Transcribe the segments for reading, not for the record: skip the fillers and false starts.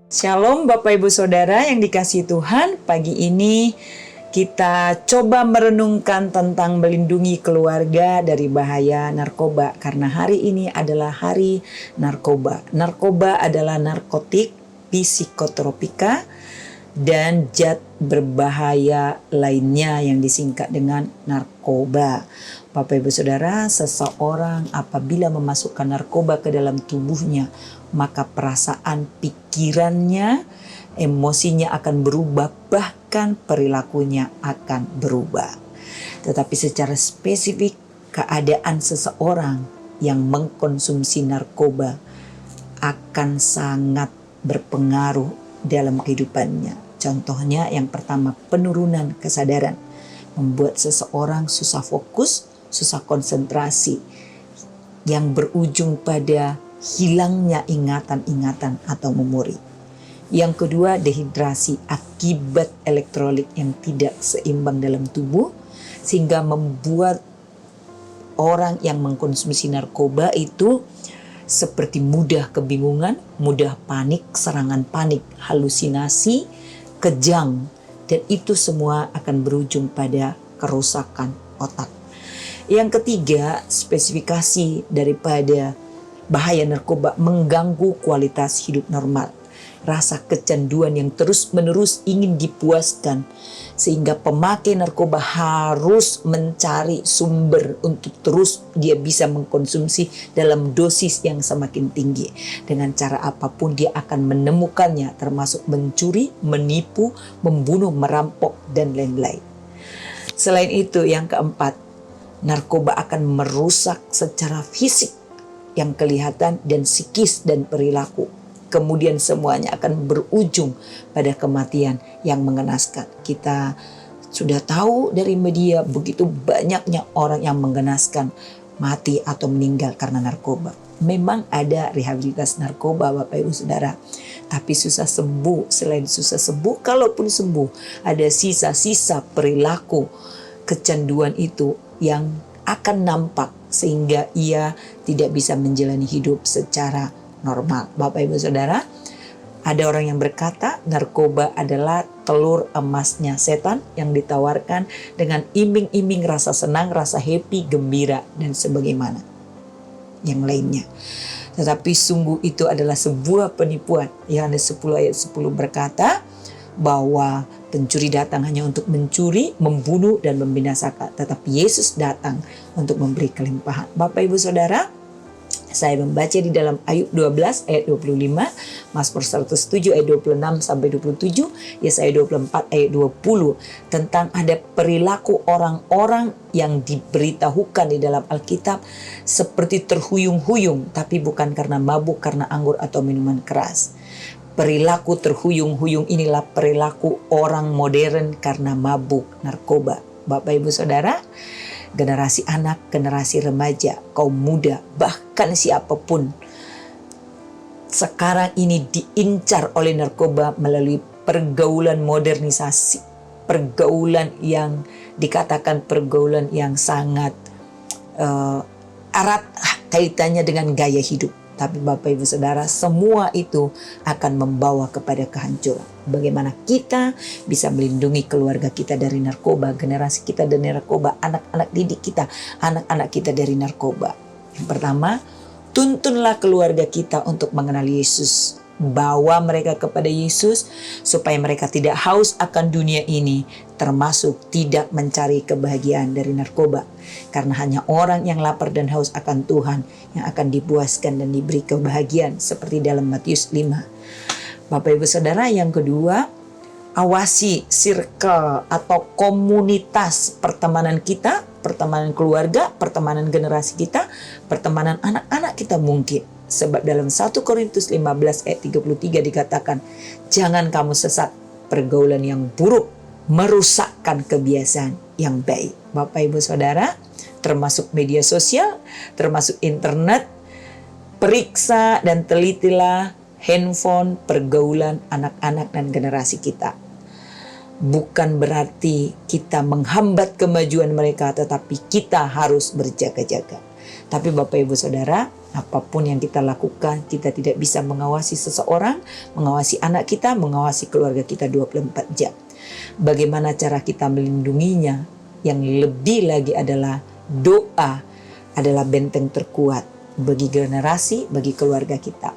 Shalom Bapak Ibu Saudara yang dikasihi Tuhan. Pagi ini kita coba merenungkan tentang melindungi keluarga dari bahaya narkoba. Karena hari ini adalah hari narkoba. Narkoba adalah narkotik, psikotropika, dan zat berbahaya lainnya yang disingkat dengan narkoba. Bapak Ibu Saudara, seseorang apabila memasukkan narkoba ke dalam tubuhnya, maka perasaan, pikirannya, emosinya akan berubah, bahkan perilakunya akan berubah. Tetapi secara spesifik, keadaan seseorang yang mengkonsumsi narkoba akan sangat berpengaruh dalam kehidupannya. Contohnya yang pertama, penurunan kesadaran. Membuat seseorang susah fokus, susah konsentrasi, yang berujung pada hilangnya ingatan-ingatan atau memori. Yang kedua, dehidrasi akibat elektrolit yang tidak seimbang dalam tubuh, sehingga membuat orang yang mengkonsumsi narkoba itu seperti mudah kebingungan, mudah panik, serangan panik, halusinasi, kejang, dan itu semua akan berujung pada kerusakan otak. Yang ketiga, spesifikasi daripada bahaya narkoba mengganggu kualitas hidup normal. Rasa kecanduan yang terus-menerus ingin dipuaskan, sehingga pemakai narkoba harus mencari sumber untuk terus dia bisa mengkonsumsi dalam dosis yang semakin tinggi. Dengan cara apapun dia akan menemukannya, termasuk mencuri, menipu, membunuh, merampok, dan lain-lain. Selain itu, yang keempat, narkoba akan merusak secara fisik yang kelihatan dan psikis dan perilaku. Kemudian semuanya akan berujung pada kematian yang mengenaskan. Kita sudah tahu dari media begitu banyaknya orang yang mengenaskan mati atau meninggal karena narkoba. Memang ada rehabilitas narkoba Bapak Ibu Saudara, tapi susah sembuh. Selain susah sembuh, kalaupun sembuh, ada sisa-sisa perilaku kecanduan itu yang akan nampak sehingga ia tidak bisa menjalani hidup secara normal. Bapak Ibu Saudara, ada orang yang berkata narkoba adalah telur emasnya setan yang ditawarkan dengan iming-iming rasa senang, rasa happy, gembira, dan sebagaimana yang lainnya. Tetapi sungguh itu adalah sebuah penipuan. Yohanes 10 ayat 10 berkata bahwa pencuri datang hanya untuk mencuri, membunuh, dan membinasakan. Tetapi Yesus datang untuk memberi kelimpahan. Bapak Ibu Saudara, saya membaca di dalam Ayub 12 ayat 25, Mazmur 107 ayat 26 sampai 27, Yesaya 24 ayat 20 tentang ada perilaku orang-orang yang diberitahukan di dalam Alkitab seperti terhuyung-huyung, tapi bukan karena mabuk, karena anggur atau minuman keras. Perilaku terhuyung-huyung inilah perilaku orang modern karena mabuk narkoba. Bapak Ibu Saudara, generasi anak, generasi remaja, kaum muda, bahkan siapapun sekarang ini diincar oleh narkoba melalui pergaulan modernisasi, pergaulan yang dikatakan pergaulan yang sangat erat kaitannya dengan gaya hidup. Tapi Bapak Ibu Saudara, semua itu akan membawa kepada kehancuran. Bagaimana kita bisa melindungi keluarga kita dari narkoba, generasi kita dari narkoba, anak-anak didik kita, anak-anak kita dari narkoba. Yang pertama, tuntunlah keluarga kita untuk mengenal Yesus. Bawa mereka kepada Yesus supaya mereka tidak haus akan dunia ini, termasuk tidak mencari kebahagiaan dari narkoba. Karena hanya orang yang lapar dan haus akan Tuhan yang akan dipuaskan dan diberi kebahagiaan, seperti dalam Matius 5. Bapak Ibu Saudara, yang kedua, awasi circle atau komunitas pertemanan kita, pertemanan keluarga, pertemanan generasi kita, pertemanan anak-anak kita mungkin. Sebab dalam 1 Korintus 15 ayat 33 dikatakan, jangan kamu sesat, pergaulan yang buruk merusakkan kebiasaan yang baik. Bapak Ibu Saudara, termasuk media sosial, termasuk internet, periksa dan telitilah handphone, pergaulan anak-anak dan generasi kita. Bukan berarti kita menghambat kemajuan mereka, tetapi kita harus berjaga-jaga. Tapi Bapak Ibu Saudara, Apapun yang kita lakukan, kita tidak bisa mengawasi seseorang, mengawasi anak kita, mengawasi keluarga kita 24 jam. Bagaimana cara kita melindunginya? Yang lebih lagi adalah doa adalah benteng terkuat bagi generasi, bagi keluarga kita.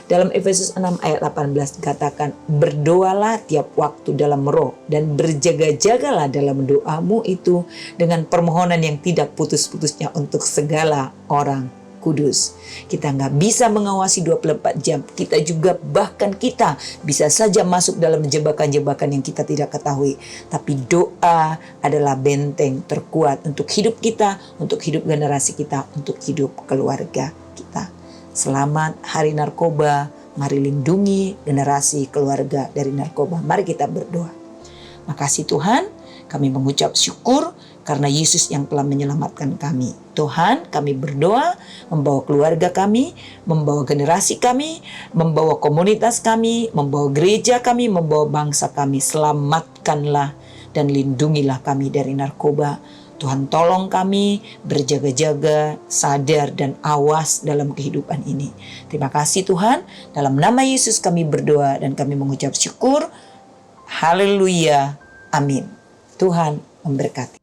Dalam Efesus 6 ayat 18 dikatakan, berdoalah tiap waktu dalam roh dan berjaga-jagalah dalam doamu itu dengan permohonan yang tidak putus-putusnya untuk segala orang kudus. Kita nggak bisa mengawasi 24 jam. Kita juga, bahkan kita bisa saja masuk dalam jebakan-jebakan yang kita tidak ketahui. Tapi doa adalah benteng terkuat untuk hidup kita, untuk hidup generasi kita, untuk hidup keluarga kita. Selamat Hari Narkoba. Mari lindungi generasi keluarga dari narkoba. Mari kita berdoa. Makasih Tuhan, kami mengucap syukur karena Yesus yang telah menyelamatkan kami. Tuhan, kami berdoa membawa keluarga kami, membawa generasi kami, membawa komunitas kami, membawa gereja kami, membawa bangsa kami. Selamatkanlah dan lindungilah kami dari narkoba. Tuhan tolong kami berjaga-jaga, sadar dan awas dalam kehidupan ini. Terima kasih Tuhan, dalam nama Yesus kami berdoa dan kami mengucap syukur. Haleluya. Amin. Tuhan memberkati.